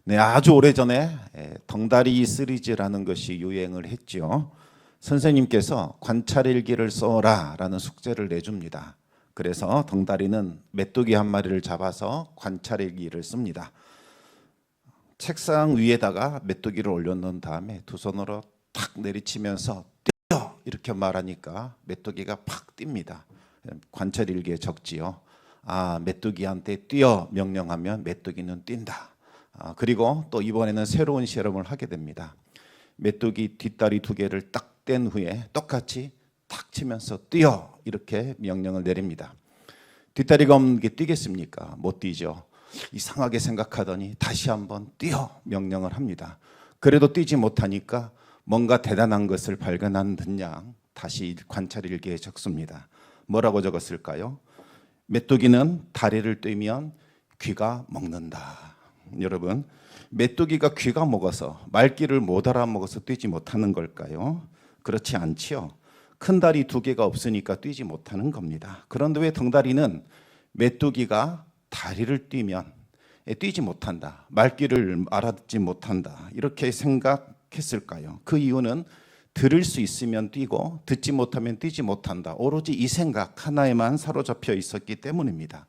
네, 아주 오래전에 덩다리 시리즈라는 것이 유행을 했죠. 선생님께서 관찰일기를 써라라는 숙제를 내줍니다. 그래서 덩다리는 메뚜기 한 마리를 잡아서 관찰일기를 씁니다. 책상 위에다가 메뚜기를 올려놓은 다음에 두 손으로 탁 내리치면서 뛰어 이렇게 말하니까 메뚜기가 팍 뜁니다. 관찰일기에 적지요. 아, 메뚜기한테 뛰어 명령하면 메뚜기는 뛴다. 그리고 또 이번에는 새로운 실험을 하게 됩니다. 메뚜기 뒷다리 두 개를 딱 뗀 후에 똑같이 탁 치면서 뛰어 이렇게 명령을 내립니다. 뒷다리가 없는 게 뛰겠습니까? 못 뛰죠. 이상하게 생각하더니 다시 한번 뛰어 명령을 합니다. 그래도 뛰지 못하니까 뭔가 대단한 것을 발견한 듯양 다시 관찰일기에 적습니다. 뭐라고 적었을까요? 메뚜기는 다리를 떼면 귀가 먹는다. 여러분, 메뚜기가 귀가 먹어서 말귀를 못 알아먹어서 뛰지 못하는 걸까요? 그렇지 않지요. 큰 다리 두 개가 없으니까 뛰지 못하는 겁니다. 그런데 왜 덩다리는 메뚜기가 다리를 떼면 뛰지 못한다, 말귀를 알아듣지 못한다 이렇게 생각했을까요? 그 이유는 들을 수 있으면 뛰고 듣지 못하면 뛰지 못한다, 오로지 이 생각 하나에만 사로잡혀 있었기 때문입니다.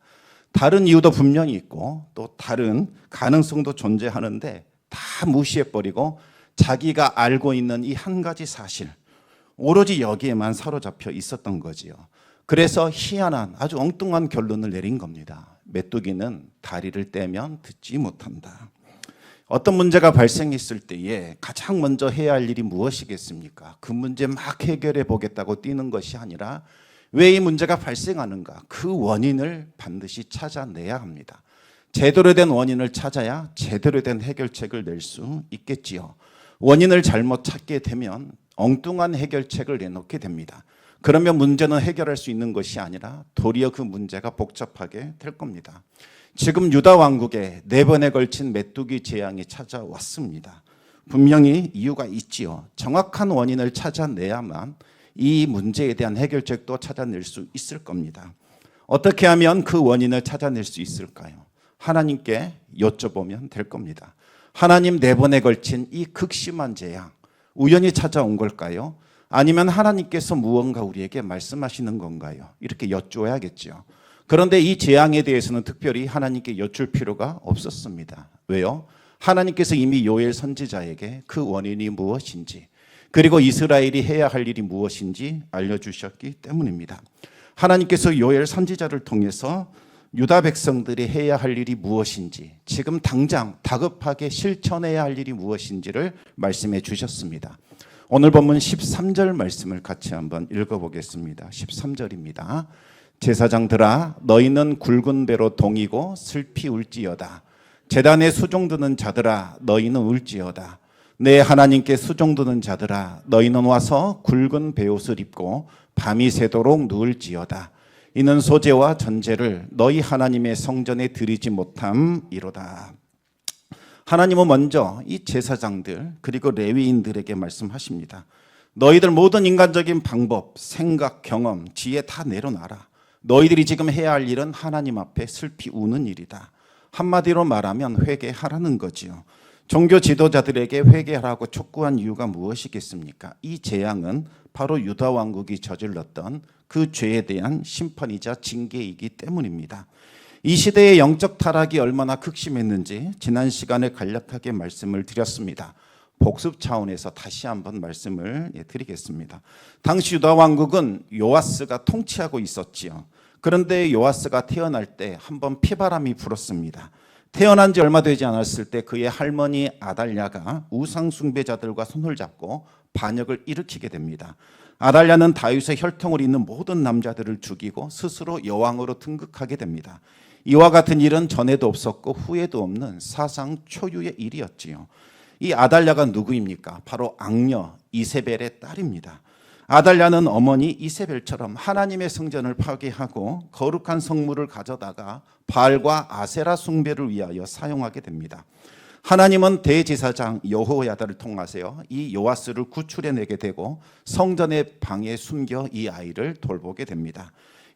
다른 이유도 분명히 있고 또 다른 가능성도 존재하는데 다 무시해버리고 자기가 알고 있는 이 한 가지 사실, 오로지 여기에만 사로잡혀 있었던 거지요. 그래서 희한한 아주 엉뚱한 결론을 내린 겁니다. 메뚜기는 다리를 떼면 듣지 못한다. 어떤 문제가 발생했을 때에 가장 먼저 해야 할 일이 무엇이겠습니까? 그 문제 막 해결해 보겠다고 뛰는 것이 아니라 왜 이 문제가 발생하는가? 그 원인을 반드시 찾아내야 합니다. 제대로 된 원인을 찾아야 제대로 된 해결책을 낼 수 있겠지요. 원인을 잘못 찾게 되면 엉뚱한 해결책을 내놓게 됩니다. 그러면 문제는 해결할 수 있는 것이 아니라 도리어 그 문제가 복잡하게 될 겁니다. 지금 유다 왕국에 4번에 걸친 메뚜기 재앙이 찾아왔습니다. 분명히 이유가 있지요. 정확한 원인을 찾아내야만 이 문제에 대한 해결책도 찾아낼 수 있을 겁니다. 어떻게 하면 그 원인을 찾아낼 수 있을까요? 하나님께 여쭤보면 될 겁니다. 하나님, 4번에 걸친 이 극심한 재앙 우연히 찾아온 걸까요? 아니면 하나님께서 무언가 우리에게 말씀하시는 건가요? 이렇게 여쭈어야겠죠. 그런데 이 재앙에 대해서는 특별히 하나님께 여쭐 필요가 없었습니다. 왜요? 하나님께서 이미 요엘 선지자에게 그 원인이 무엇인지, 그리고 이스라엘이 해야 할 일이 무엇인지 알려주셨기 때문입니다. 하나님께서 요엘 선지자를 통해서 유다 백성들이 해야 할 일이 무엇인지, 지금 당장 다급하게 실천해야 할 일이 무엇인지를 말씀해 주셨습니다. 오늘 본문 13절 말씀을 같이 한번 읽어보겠습니다. 13절입니다. 제사장들아, 너희는 굵은 배로 동이고 슬피 울지어다. 제단에 수종드는 자들아, 너희는 울지어다. 내 하나님께 수종드는 자들아, 너희는 와서 굵은 베옷을 입고 밤이 새도록 누울지어다. 이는 소제와 전제를 너희 하나님의 성전에 드리지 못함이로다. 하나님은 먼저 이 제사장들 그리고 레위인들에게 말씀하십니다. 너희들 모든 인간적인 방법, 생각, 경험, 지혜 다 내려놔라. 너희들이 지금 해야 할 일은 하나님 앞에 슬피 우는 일이다. 한마디로 말하면 회개하라는 거지요. 종교 지도자들에게 회개하라고 촉구한 이유가 무엇이겠습니까? 이 재앙은 바로 유다 왕국이 저질렀던 그 죄에 대한 심판이자 징계이기 때문입니다. 이 시대의 영적 타락이 얼마나 극심했는지 지난 시간에 간략하게 말씀을 드렸습니다. 복습 차원에서 다시 한번 말씀을 드리겠습니다. 당시 유다 왕국은 요아스가 통치하고 있었지요. 그런데 요아스가 태어날 때 한번 피바람이 불었습니다. 태어난 지 얼마 되지 않았을 때 그의 할머니 아달랴가 우상 숭배자들과 손을 잡고 반역을 일으키게 됩니다. 아달랴는 다윗의 혈통을 잇는 모든 남자들을 죽이고 스스로 여왕으로 등극하게 됩니다. 이와 같은 일은 전에도 없었고 후에도 없는 사상 초유의 일이었지요. 이 아달랴가 누구입니까? 바로 악녀 이세벨의 딸입니다. 아달랴는 어머니 이세벨처럼 하나님의 성전을 파괴하고 거룩한 성물을 가져다가 바알과 아세라 숭배를 위하여 사용하게 됩니다. 하나님은 대제사장 여호야다를 통하여 이 요아스를 구출해내게 되고 성전의 방에 숨겨 이 아이를 돌보게 됩니다.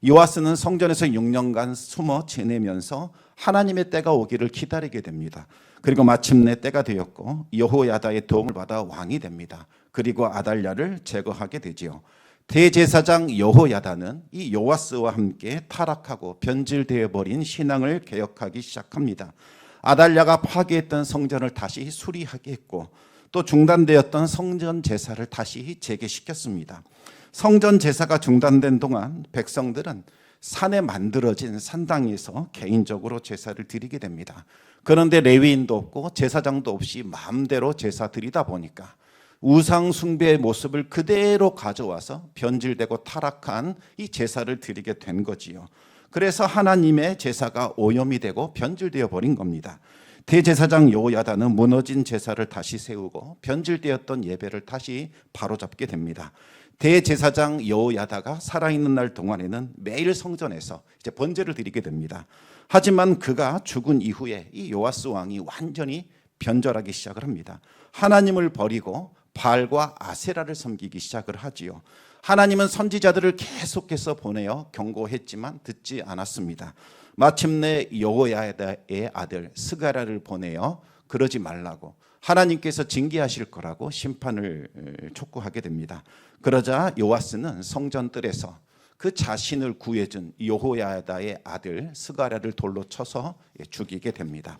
요아스는 성전에서 6년간 숨어 지내면서 하나님의 때가 오기를 기다리게 됩니다. 그리고 마침내 때가 되었고 여호야다의 도움을 받아 왕이 됩니다. 그리고 아달랴를 제거하게 되지요. 대제사장 여호야다는 이 요아스와 함께 타락하고 변질되어 버린 신앙을 개혁하기 시작합니다. 아달랴가 파괴했던 성전을 다시 수리하게 했고 또 중단되었던 성전 제사를 다시 재개시켰습니다. 성전 제사가 중단된 동안 백성들은 산에 만들어진 산당에서 개인적으로 제사를 드리게 됩니다. 그런데 레위인도 없고 제사장도 없이 마음대로 제사 드리다 보니까 우상 숭배의 모습을 그대로 가져와서 변질되고 타락한 이 제사를 드리게 된 거지요. 그래서 하나님의 제사가 오염이 되고 변질되어 버린 겁니다. 대제사장 여호야다는 무너진 제사를 다시 세우고 변질되었던 예배를 다시 바로잡게 됩니다. 대제사장 여호야다가 살아있는 날 동안에는 매일 성전에서 이제 번제를 드리게 됩니다. 하지만 그가 죽은 이후에 이 요아스 왕이 완전히 변절하기 시작을 합니다. 하나님을 버리고 바알과 아세라를 섬기기 시작을 하지요. 하나님은 선지자들을 계속해서 보내어 경고했지만 듣지 않았습니다. 마침내 여호야다의 아들 스가랴를 보내어 그러지 말라고 하나님께서 징계하실 거라고 심판을 촉구하게 됩니다. 그러자 요아스는 성전뜰에서 그 자신을 구해준 여호야다의 아들 스가랴를 돌로 쳐서 죽이게 됩니다.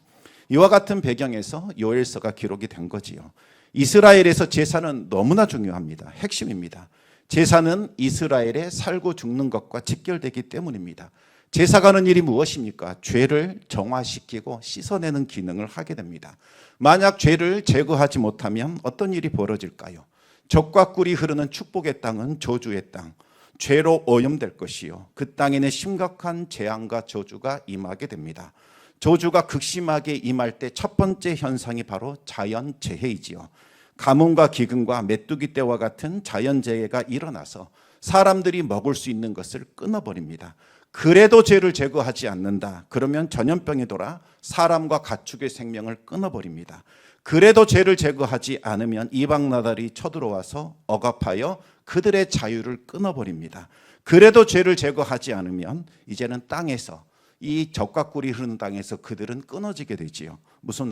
이와 같은 배경에서 요엘서가 기록이 된 거지요. 이스라엘에서 제사는 너무나 중요합니다. 핵심입니다. 제사는 이스라엘의 살고 죽는 것과 직결되기 때문입니다. 제사가 하는 일이 무엇입니까? 죄를 정화시키고 씻어내는 기능을 하게 됩니다. 만약 죄를 제거하지 못하면 어떤 일이 벌어질까요? 젖과 꿀이 흐르는 축복의 땅은 저주의 땅, 죄로 오염될 것이요. 그 땅에는 심각한 재앙과 저주가 임하게 됩니다. 저주가 극심하게 임할 때 첫 번째 현상이 바로 자연재해이지요. 가뭄과 기근과 메뚜기 떼와 같은 자연재해가 일어나서 사람들이 먹을 수 있는 것을 끊어버립니다. 그래도 죄를 제거하지 않는다. 그러면 전염병이 돌아 사람과 가축의 생명을 끊어버립니다. 그래도 죄를 제거하지 않으면 이방 나라들이 쳐들어와서 억압하여 그들의 자유를 끊어버립니다. 그래도 죄를 제거하지 않으면 이제는 땅에서 이 젖과 꿀이 흐르는 땅에서 그들은 끊어지게 되지요. 무슨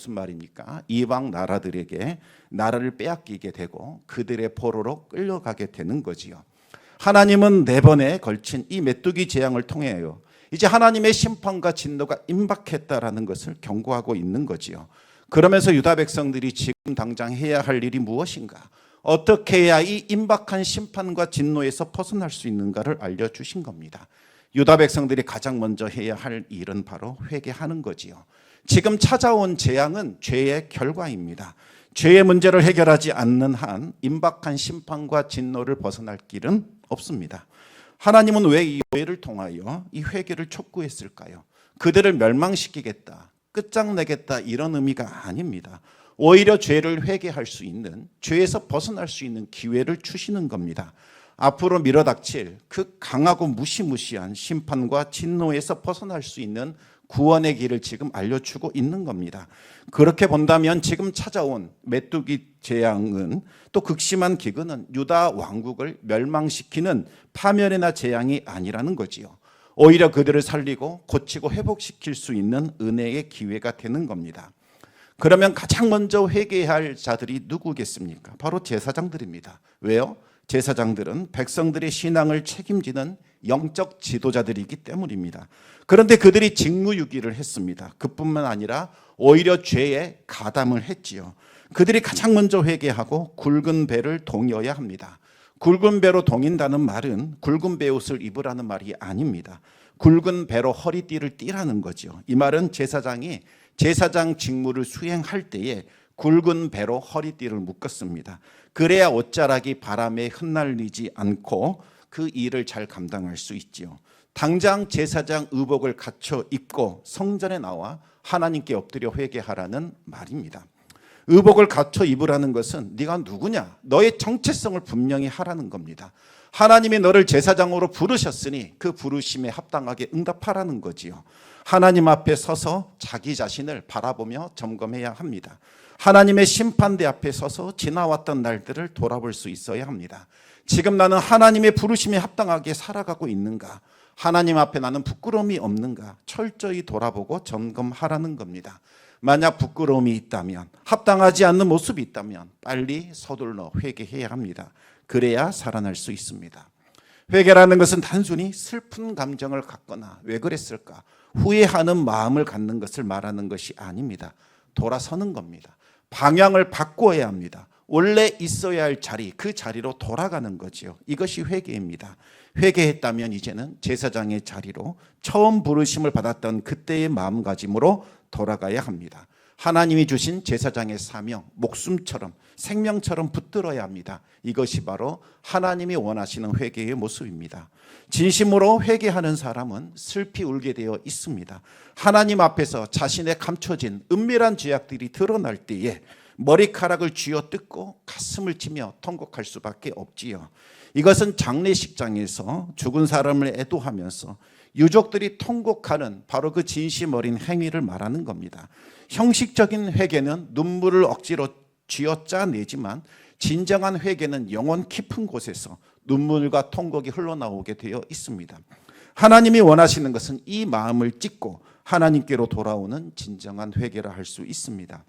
말입니까? 이방 나라들에게 나라를 빼앗기게 되고 그들의 포로로 끌려가게 되는 거지요. 하나님은 4번에 걸친 이 메뚜기 재앙을 통해요. 이제 하나님의 심판과 진노가 임박했다라는 것을 경고하고 있는 거지요. 그러면서 유다 백성들이 지금 당장 해야 할 일이 무엇인가? 어떻게 해야 이 임박한 심판과 진노에서 벗어날 수 있는가를 알려주신 겁니다. 유다 백성들이 가장 먼저 해야 할 일은 바로 회개하는 거지요. 지금 찾아온 재앙은 죄의 결과입니다. 죄의 문제를 해결하지 않는 한 임박한 심판과 진노를 벗어날 길은 없습니다. 하나님은 왜 이 교회를 통하여 이 회개를 촉구했을까요? 그들을 멸망시키겠다, 끝장내겠다 이런 의미가 아닙니다. 오히려 죄를 회개할 수 있는, 죄에서 벗어날 수 있는 기회를 주시는 겁니다. 앞으로 밀어닥칠 그 강하고 무시무시한 심판과 진노에서 벗어날 수 있는 구원의 길을 지금 알려주고 있는 겁니다. 그렇게 본다면 지금 찾아온 메뚜기 재앙은 또 극심한 기근은 유다 왕국을 멸망시키는 파멸이나 재앙이 아니라는 거지요. 오히려 그들을 살리고 고치고 회복시킬 수 있는 은혜의 기회가 되는 겁니다. 그러면 가장 먼저 회개해야 할 자들이 누구겠습니까? 바로 제사장들입니다. 왜요? 제사장들은 백성들의 신앙을 책임지는 영적 지도자들이기 때문입니다. 그런데 그들이 직무유기를 했습니다. 그뿐만 아니라 오히려 죄에 가담을 했지요. 그들이 가장 먼저 회개하고 굵은 배를 동여야 합니다. 굵은 배로 동인다는 말은 굵은 배옷을 입으라는 말이 아닙니다. 굵은 배로 허리띠를 띠라는 거죠. 이 말은 제사장이 제사장 직무를 수행할 때에 굵은 배로 허리띠를 묶었습니다. 그래야 옷자락이 바람에 흩날리지 않고 그 일을 잘 감당할 수 있지요. 당장 제사장 의복을 갖춰 입고 성전에 나와 하나님께 엎드려 회개하라는 말입니다. 의복을 갖춰 입으라는 것은 네가 누구냐? 너의 정체성을 분명히 하라는 겁니다. 하나님이 너를 제사장으로 부르셨으니 그 부르심에 합당하게 응답하라는 거지요. 하나님 앞에 서서 자기 자신을 바라보며 점검해야 합니다. 하나님의 심판대 앞에 서서 지나왔던 날들을 돌아볼 수 있어야 합니다. 지금 나는 하나님의 부르심에 합당하게 살아가고 있는가? 하나님 앞에 나는 부끄러움이 없는가 철저히 돌아보고 점검하라는 겁니다. 만약 부끄러움이 있다면, 합당하지 않는 모습이 있다면 빨리 서둘러 회개해야 합니다. 그래야 살아날 수 있습니다. 회개라는 것은 단순히 슬픈 감정을 갖거나 왜 그랬을까 후회하는 마음을 갖는 것을 말하는 것이 아닙니다. 돌아서는 겁니다. 방향을 바꾸어야 합니다. 원래 있어야 할 자리, 그 자리로 돌아가는 거지요. 이것이 회개입니다. 회개했다면 이제는 제사장의 자리로 처음 부르심을 받았던 그때의 마음가짐으로 돌아가야 합니다. 하나님이 주신 제사장의 사명, 목숨처럼 생명처럼 붙들어야 합니다. 이것이 바로 하나님이 원하시는 회개의 모습입니다. 진심으로 회개하는 사람은 슬피 울게 되어 있습니다. 하나님 앞에서 자신의 감춰진 은밀한 죄악들이 드러날 때에 머리카락을 쥐어뜯고 가슴을 치며 통곡할 수밖에 없지요. 이것은 장례식장에서 죽은 사람을 애도하면서 유족들이 통곡하는 바로 그 진심 어린 행위를 말하는 겁니다. 형식적인 회개는 눈물을 억지로 쥐어짜내지만 진정한 회개는 영혼 깊은 곳에서 눈물과 통곡이 흘러나오게 되어 있습니다. 하나님이 원하시는 것은 이 마음을 찢고 하나님께로 돌아오는 진정한 회개라 할 수 있습니다.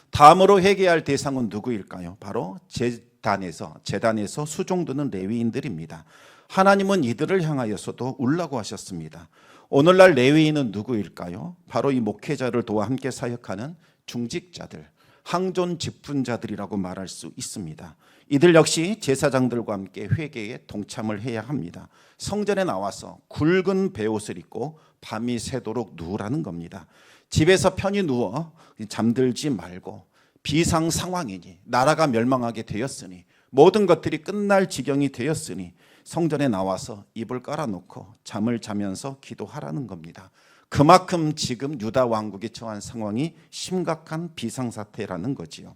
다음으로 회개할 대상은 누구일까요? 바로 제단에서 수종드는 레위인들입니다. 하나님은 이들을 향하여서도 울라고 하셨습니다. 오늘날 레위인은 누구일까요? 바로 이 목회자를 도와 함께 사역하는 중직자들, 항존 직분자들이라고 말할 수 있습니다. 이들 역시 제사장들과 함께 회개에 동참을 해야 합니다. 성전에 나와서 굵은 베옷을 입고 밤이 새도록 누우라는 겁니다. 집에서 편히 누워 잠들지 말고 비상 상황이니 나라가 멸망하게 되었으니 모든 것들이 끝날 지경이 되었으니 성전에 나와서 이불 깔아놓고 잠을 자면서 기도하라는 겁니다. 그만큼 지금 유다 왕국에 처한 상황이 심각한 비상사태라는 거지요.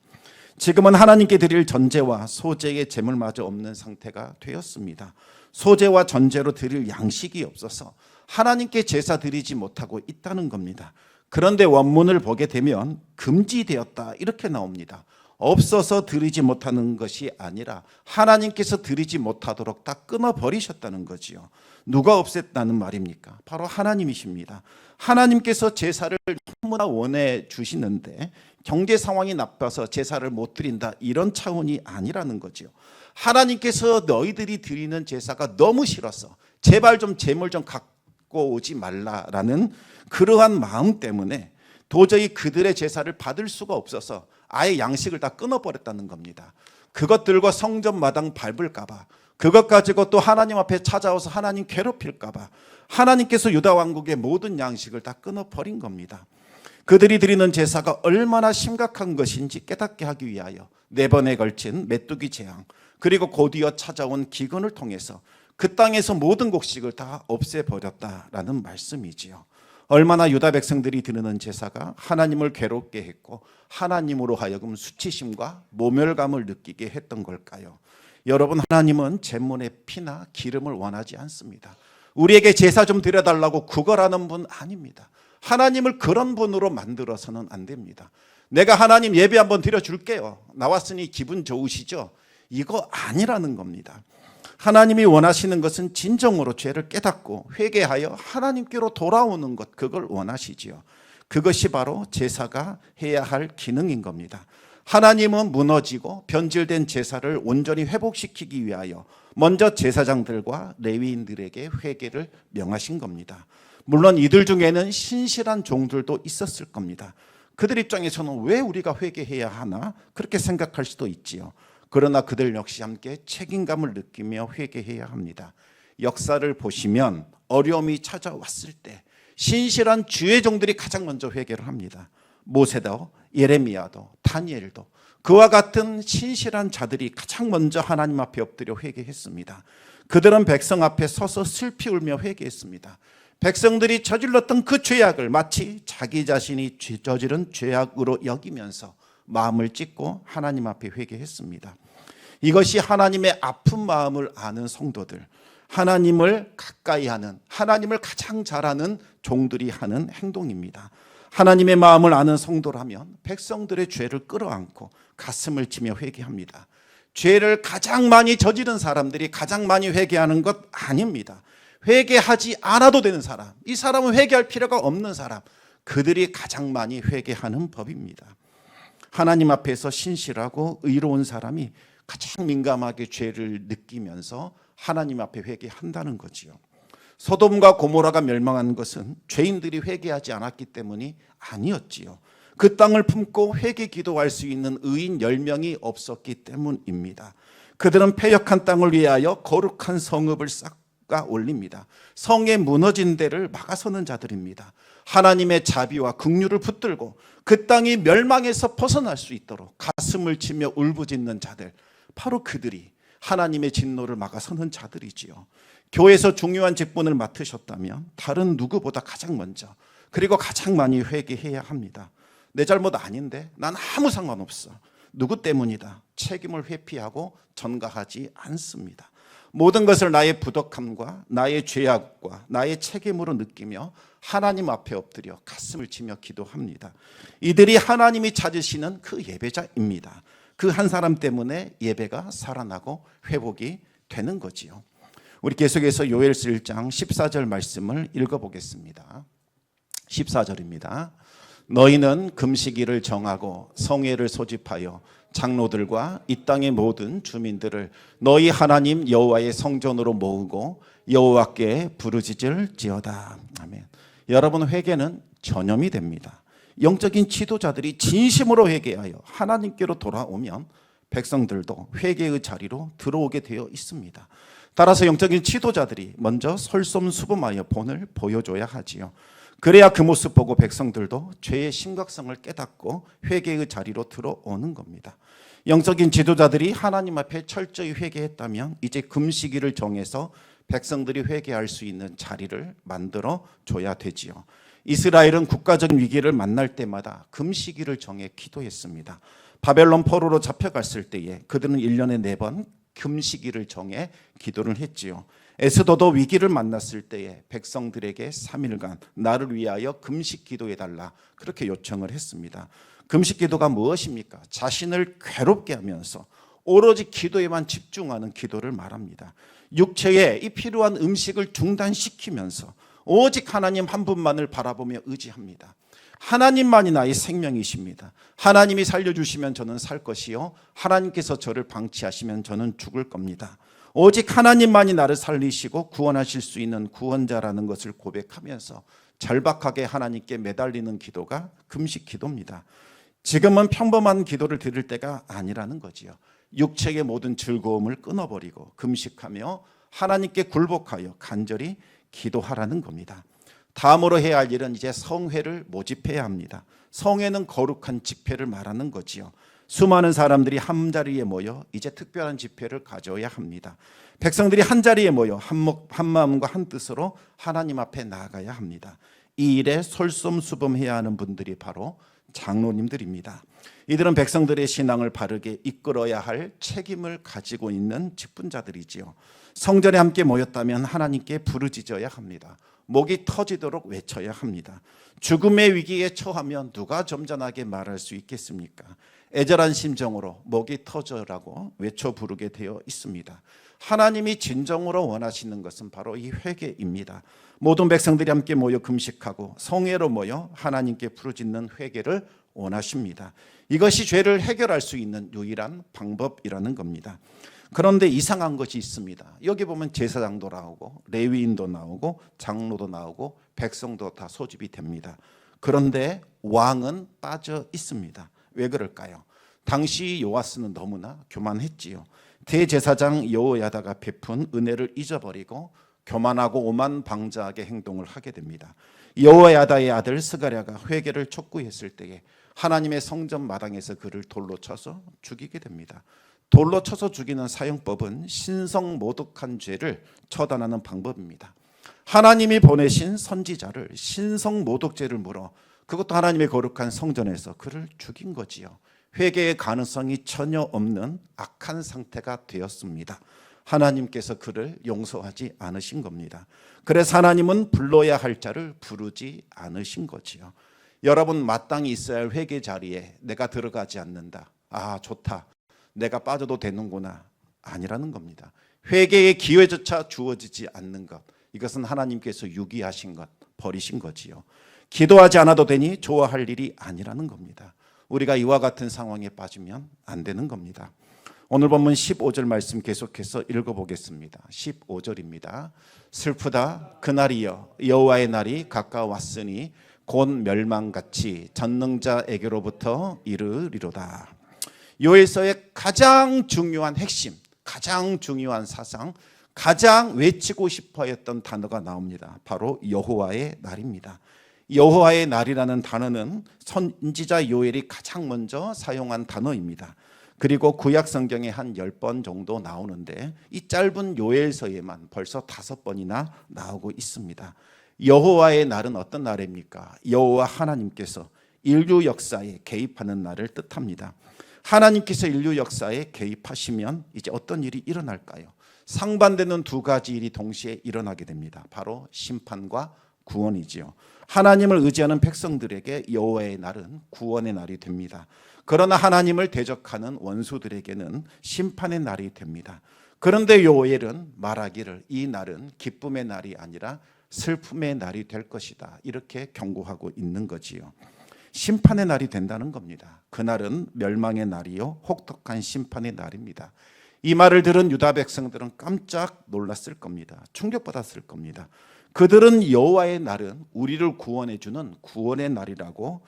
지금은 하나님께 드릴 전제와 소제의 제물마저 없는 상태가 되었습니다. 소제와 전제로 드릴 양식이 없어서 하나님께 제사 드리지 못하고 있다는 겁니다. 그런데 원문을 보게 되면 금지되었다 이렇게 나옵니다. 없어서 드리지 못하는 것이 아니라 하나님께서 드리지 못하도록 다 끊어버리셨다는 거지요. 누가 없앴다는 말입니까? 바로 하나님이십니다. 하나님께서 제사를 너무나 원해 주시는데 경제 상황이 나빠서 제사를 못 드린다 이런 차원이 아니라는 거지요. 하나님께서 너희들이 드리는 제사가 너무 싫어서 제발 좀 제물 좀 갖고 오지 말라라는 그러한 마음 때문에 도저히 그들의 제사를 받을 수가 없어서 아예 양식을 다 끊어버렸다는 겁니다. 그것 들고 성전 마당 밟을까 봐, 그것 가지고 또 하나님 앞에 찾아와서 하나님 괴롭힐까 봐 하나님께서 유다 왕국의 모든 양식을 다 끊어버린 겁니다. 그들이 드리는 제사가 얼마나 심각한 것인지 깨닫게 하기 위하여 4번에 걸친 메뚜기 재앙 그리고 곧이어 찾아온 기근을 통해서 그 땅에서 모든 곡식을 다 없애버렸다라는 말씀이지요. 얼마나 유다 백성들이 드리는 제사가 하나님을 괴롭게 했고 하나님으로 하여금 수치심과 모멸감을 느끼게 했던 걸까요? 여러분, 하나님은 제물의 피나 기름을 원하지 않습니다. 우리에게 제사 좀 드려달라고 구걸하는 분 아닙니다. 하나님을 그런 분으로 만들어서는 안 됩니다. 내가 하나님 예배 한번 드려줄게요. 나왔으니 기분 좋으시죠? 이거 아니라는 겁니다. 하나님이 원하시는 것은 진정으로 죄를 깨닫고 회개하여 하나님께로 돌아오는 것, 그걸 원하시지요. 그것이 바로 제사가 해야 할 기능인 겁니다. 하나님은 무너지고 변질된 제사를 온전히 회복시키기 위하여 먼저 제사장들과 레위인들에게 회개를 명하신 겁니다. 물론 이들 중에는 신실한 종들도 있었을 겁니다. 그들 입장에서는 왜 우리가 회개해야 하나 그렇게 생각할 수도 있지요. 그러나 그들 역시 함께 책임감을 느끼며 회개해야 합니다. 역사를 보시면 어려움이 찾아왔을 때 신실한 주의 종들이 가장 먼저 회개를 합니다. 모세도 예레미야도 다니엘도 그와 같은 신실한 자들이 가장 먼저 하나님 앞에 엎드려 회개했습니다. 그들은 백성 앞에 서서 슬피 울며 회개했습니다. 백성들이 저질렀던 그 죄악을 마치 자기 자신이 저지른 죄악으로 여기면서 마음을 찢고 하나님 앞에 회개했습니다. 이것이 하나님의 아픈 마음을 아는 성도들, 하나님을 가까이 하는, 하나님을 가장 잘 아는 종들이 하는 행동입니다. 하나님의 마음을 아는 성도라면 백성들의 죄를 끌어안고 가슴을 치며 회개합니다. 죄를 가장 많이 저지른 사람들이 가장 많이 회개하는 것 아닙니다. 회개하지 않아도 되는 사람, 이 사람은 회개할 필요가 없는 사람, 그들이 가장 많이 회개하는 법입니다. 하나님 앞에서 신실하고 의로운 사람이 가장 민감하게 죄를 느끼면서 하나님 앞에 회개한다는 거지요. 소돔과 고모라가 멸망한 것은 죄인들이 회개하지 않았기 때문이 아니었지요. 그 땅을 품고 회개 기도할 수 있는 의인 10명이 없었기 때문입니다. 그들은 패역한 땅을 위하여 거룩한 성읍을 쌓아 올립니다. 성에 무너진 데를 막아서는 자들입니다. 하나님의 자비와 긍휼을 붙들고 그 땅이 멸망에서 벗어날 수 있도록 가슴을 치며 울부짖는 자들, 바로 그들이 하나님의 진노를 막아서는 자들이지요. 교회에서 중요한 직분을 맡으셨다면 다른 누구보다 가장 먼저, 그리고 가장 많이 회개해야 합니다. 내 잘못 아닌데, 난 아무 상관없어, 누구 때문이다, 책임을 회피하고 전가하지 않습니다. 모든 것을 나의 부덕함과 나의 죄악과 나의 책임으로 느끼며 하나님 앞에 엎드려 가슴을 치며 기도합니다. 이들이 하나님이 찾으시는 그 예배자입니다. 그 한 사람 때문에 예배가 살아나고 회복이 되는 거지요. 우리 계속해서 요엘서 1장 14절 말씀을 읽어보겠습니다. 14절입니다. 너희는 금식일을 정하고 성회를 소집하여 장로들과 이 땅의 모든 주민들을 너희 하나님 여호와의 성전으로 모으고 여호와께 부르짖을지어다. 아멘. 여러분, 회개는 전염이 됩니다. 영적인 지도자들이 진심으로 회개하여 하나님께로 돌아오면 백성들도 회개의 자리로 들어오게 되어 있습니다. 따라서 영적인 지도자들이 먼저 솔선수범하여 본을 보여줘야 하지요. 그래야 그 모습 보고 백성들도 죄의 심각성을 깨닫고 회개의 자리로 들어오는 겁니다. 영적인 지도자들이 하나님 앞에 철저히 회개했다면 이제 금식일을 정해서 백성들이 회개할 수 있는 자리를 만들어 줘야 되지요. 이스라엘은 국가적인 위기를 만날 때마다 금식일을 정해 기도했습니다. 바벨론 포로로 잡혀갔을 때에 그들은 1년에 4번 금식일을 정해 기도를 했지요. 에스더도 위기를 만났을 때에 백성들에게 3일간 나를 위하여 금식 기도해달라, 그렇게 요청을 했습니다. 금식 기도가 무엇입니까? 자신을 괴롭게 하면서 오로지 기도에만 집중하는 기도를 말합니다. 육체에 이 필요한 음식을 중단시키면서 오직 하나님 한 분만을 바라보며 의지합니다. 하나님만이 나의 생명이십니다. 하나님이 살려주시면 저는 살 것이요, 하나님께서 저를 방치하시면 저는 죽을 겁니다. 오직 하나님만이 나를 살리시고 구원하실 수 있는 구원자라는 것을 고백하면서 절박하게 하나님께 매달리는 기도가 금식 기도입니다. 지금은 평범한 기도를 드릴 때가 아니라는 거지요. 육체의 모든 즐거움을 끊어버리고 금식하며 하나님께 굴복하여 간절히 기도하라는 겁니다. 다음으로 해야 할 일은 이제 성회를 모집해야 합니다. 성회는 거룩한 집회를 말하는 거지요. 수많은 사람들이 한 자리에 모여 이제 특별한 집회를 가져야 합니다. 백성들이 한 자리에 모여 한 마음과 한 뜻으로 하나님 앞에 나아가야 합니다. 이 일에 솔선수범해야 하는 분들이 바로 장로님들입니다. 이들은 백성들의 신앙을 바르게 이끌어야 할 책임을 가지고 있는 직분자들이지요. 성전에 함께 모였다면 하나님께 부르짖어야 합니다. 목이 터지도록 외쳐야 합니다. 죽음의 위기에 처하면 누가 점잖하게 말할 수 있겠습니까? 애절한 심정으로 목이 터져라고 외쳐 부르게 되어 있습니다. 하나님이 진정으로 원하시는 것은 바로 이 회개입니다. 모든 백성들이 함께 모여 금식하고 성회로 모여 하나님께 부르짖는 회개를 원하십니다. 이것이 죄를 해결할 수 있는 유일한 방법이라는 겁니다. 그런데 이상한 것이 있습니다. 여기 보면 제사장도 나오고 레위인도 나오고 장로도 나오고 백성도 다 소집이 됩니다. 그런데 왕은 빠져 있습니다. 왜 그럴까요? 당시 요아스는 너무나 교만했지요. 대제사장 여호야다가 베푼 은혜를 잊어버리고 교만하고 오만방자하게 행동을 하게 됩니다. 여호야다의 아들 스가랴가 회개를 촉구했을 때에 하나님의 성전 마당에서 그를 돌로 쳐서 죽이게 됩니다. 돌로 쳐서 죽이는 사형법은 신성모독한 죄를 처단하는 방법입니다. 하나님이 보내신 선지자를 신성모독죄를 물어 그것도 하나님의 거룩한 성전에서 그를 죽인 거지요. 회개의 가능성이 전혀 없는 악한 상태가 되었습니다. 하나님께서 그를 용서하지 않으신 겁니다. 그래서 하나님은 불러야 할 자를 부르지 않으신 거지요. 여러분, 마땅히 있어야 할 회개 자리에 내가 들어가지 않는다. 아, 좋다, 내가 빠져도 되는구나, 아니라는 겁니다. 회개의 기회조차 주어지지 않는 것, 이것은 하나님께서 유기하신 것, 버리신 거지요. 기도하지 않아도 되니 좋아할 일이 아니라는 겁니다. 우리가 이와 같은 상황에 빠지면 안 되는 겁니다. 오늘 본문 15절 말씀 계속해서 읽어보겠습니다. 15절입니다. 슬프다 그날이여 여호와의 날이 가까웠으니 곧 멸망같이 전능자에게로부터 이르리로다. 요엘서의 가장 중요한 핵심, 가장 중요한 사상, 가장 외치고 싶어 했던 단어가 나옵니다. 바로 여호와의 날입니다. 여호와의 날이라는 단어는 선지자 요엘이 가장 먼저 사용한 단어입니다. 그리고 구약 성경에 한 10번 정도 나오는데 이 짧은 요엘서에만 벌써 5번이나 나오고 있습니다. 여호와의 날은 어떤 날입니까? 여호와 하나님께서 인류 역사에 개입하는 날을 뜻합니다. 하나님께서 인류 역사에 개입하시면 이제 어떤 일이 일어날까요? 상반되는 두 가지 일이 동시에 일어나게 됩니다. 바로 심판과 구원이지요. 하나님을 의지하는 백성들에게 여호와의 날은 구원의 날이 됩니다. 그러나 하나님을 대적하는 원수들에게는 심판의 날이 됩니다. 그런데 요엘은 말하기를 이 날은 기쁨의 날이 아니라 슬픔의 날이 될 것이다. 이렇게 경고하고 있는 거지요. 심판의 날이 된다는 겁니다. 그날은 멸망의 날이요 혹독한 심판의 날입니다. 이 말을 들은 유다 백성들은 깜짝 놀랐을 겁니다. 충격받았을 겁니다. 그들은 여호와의 날은 우리를 구원해 주는 구원의 날이라고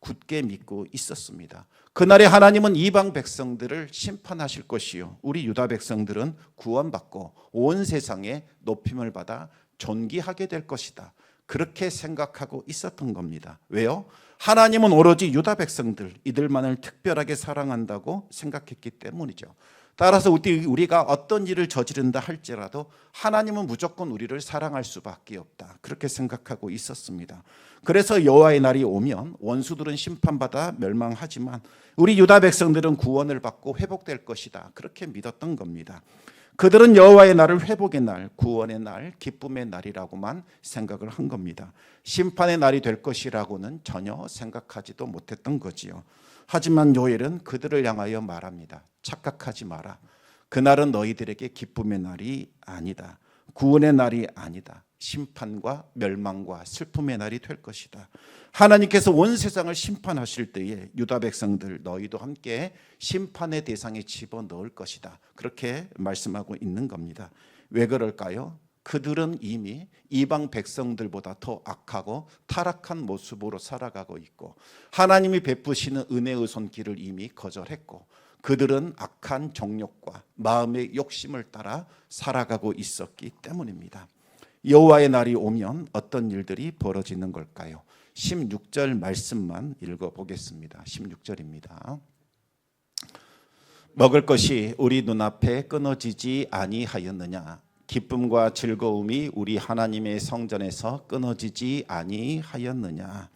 굳게 믿고 있었습니다. 그날에 하나님은 이방 백성들을 심판하실 것이요 우리 유다 백성들은 구원받고 온 세상에 높임을 받아 존귀하게 될 것이다. 그렇게 생각하고 있었던 겁니다. 왜요? 하나님은 오로지 유다 백성들 이들만을 특별하게 사랑한다고 생각했기 때문이죠. 따라서 우리가 어떤 일을 저지른다 할지라도 하나님은 무조건 우리를 사랑할 수밖에 없다. 그렇게 생각하고 있었습니다. 그래서 여호와의 날이 오면 원수들은 심판받아 멸망하지만 우리 유다 백성들은 구원을 받고 회복될 것이다. 그렇게 믿었던 겁니다. 그들은 여호와의 날을 회복의 날, 구원의 날, 기쁨의 날이라고만 생각을 한 겁니다. 심판의 날이 될 것이라고는 전혀 생각하지도 못했던 거지요. 하지만 요엘은 그들을 향하여 말합니다. 착각하지 마라. 그날은 너희들에게 기쁨의 날이 아니다. 구원의 날이 아니다. 심판과 멸망과 슬픔의 날이 될 것이다. 하나님께서 온 세상을 심판하실 때에 유다 백성들 너희도 함께 심판의 대상에 집어넣을 것이다. 그렇게 말씀하고 있는 겁니다. 왜 그럴까요? 그들은 이미 이방 백성들보다 더 악하고 타락한 모습으로 살아가고 있고 하나님이 베푸시는 은혜의 손길을 이미 거절했고 그들은 악한 정욕과 마음의 욕심을 따라 살아가고 있었기 때문입니다. 여호와의 날이 오면 어떤 일들이 벌어지는 걸까요? 16절 말씀만 읽어보겠습니다. 16절입니다. 먹을 것이 우리 눈앞에 끊어지지 아니하였느냐? 기쁨과 즐거움이 우리 하나님의 성전에서 끊어지지 아니하였느냐?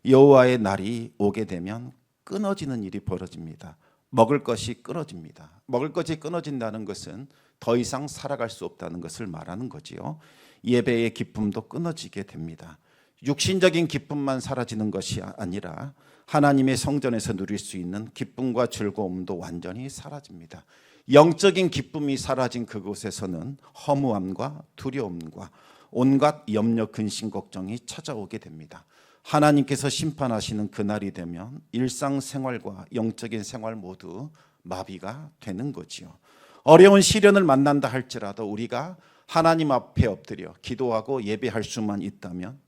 여호와의 날이 오게 되면 끊어지는 일이 벌어집니다. 먹을 것이 끊어집니다. 먹을 것이 끊어진다는 것은 더 이상 살아갈 수 없다는 것을 말하는 거지요. 예배의 기쁨도 끊어지게 됩니다. 육신적인 기쁨만 사라지는 것이 아니라 하나님의 성전에서 누릴 수 있는 기쁨과 즐거움도 완전히 사라집니다. 영적인 기쁨이 사라진 그곳에서는 허무함과 두려움과 온갖 염려, 근심, 걱정이 찾아오게 됩니다. 하나님께서 심판하시는 그날이 되면 일상생활과 영적인 생활 모두 마비가 되는 거지요. 어려운 시련을 만난다 할지라도 우리가 하나님 앞에 엎드려 기도하고 예배할 수만 있다면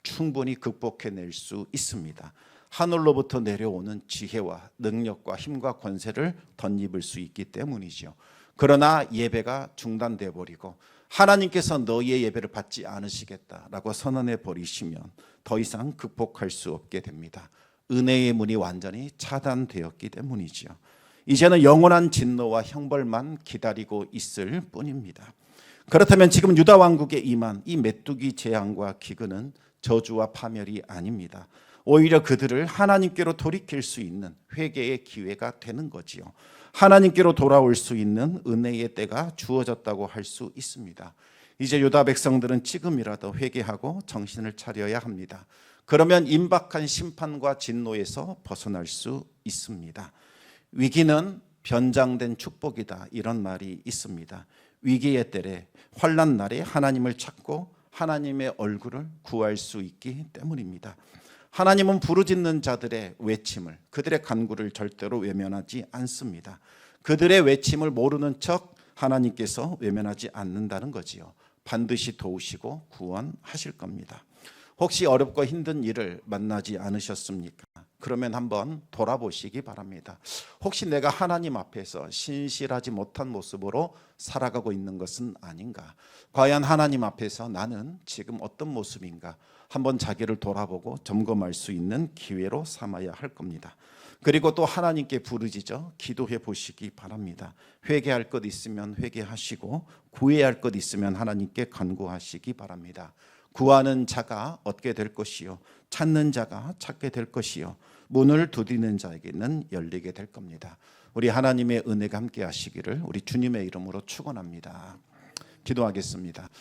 충분히 극복해낼 수 있습니다. 하늘로부터 내려오는 지혜와 능력과 힘과 권세를 덧입을 수 있기 때문이죠. 그러나 예배가 중단돼 버리고 하나님께서 너희의 예배를 받지 않으시겠다라고 선언해 버리시면 더 이상 극복할 수 없게 됩니다. 은혜의 문이 완전히 차단되었기 때문이죠. 이제는 영원한 진노와 형벌만 기다리고 있을 뿐입니다. 그렇다면 지금 유다 왕국에 임한 이 메뚜기 재앙과 기근은 저주와 파멸이 아닙니다. 오히려 그들을 하나님께로 돌이킬 수 있는 회개의 기회가 되는 거지요. 하나님께로 돌아올 수 있는 은혜의 때가 주어졌다고 할 수 있습니다. 이제 유다 백성들은 지금이라도 회개하고 정신을 차려야 합니다. 그러면 임박한 심판과 진노에서 벗어날 수 있습니다. 위기는 변장된 축복이다, 이런 말이 있습니다. 위기의 때에 환난 날에 하나님을 찾고 하나님의 얼굴을 구할 수 있기 때문입니다. 하나님은 부르짖는 자들의 외침을, 그들의 간구를 절대로 외면하지 않습니다. 그들의 외침을 모르는 척 하나님께서 외면하지 않는다는 거지요. 반드시 도우시고 구원하실 겁니다. 혹시 어렵고 힘든 일을 만나지 않으셨습니까? 그러면 한번 돌아보시기 바랍니다. 혹시 내가 하나님 앞에서 신실하지 못한 모습으로 살아가고 있는 것은 아닌가? 과연 하나님 앞에서 나는 지금 어떤 모습인가? 한번 자기를 돌아보고 점검할 수 있는 기회로 삼아야 할 겁니다. 그리고 또 하나님께 부르짖어 기도해 보시기 바랍니다. 회개할 것 있으면 회개하시고 구해야 할 것 있으면 하나님께 간구하시기 바랍니다. 구하는 자가 얻게 될 것이요, 찾는 자가 찾게 될 것이요, 문을 두드리는 자에게는 열리게 될 겁니다. 우리 하나님의 은혜가 함께 하시기를 우리 주님의 이름으로 축원합니다. 기도하겠습니다.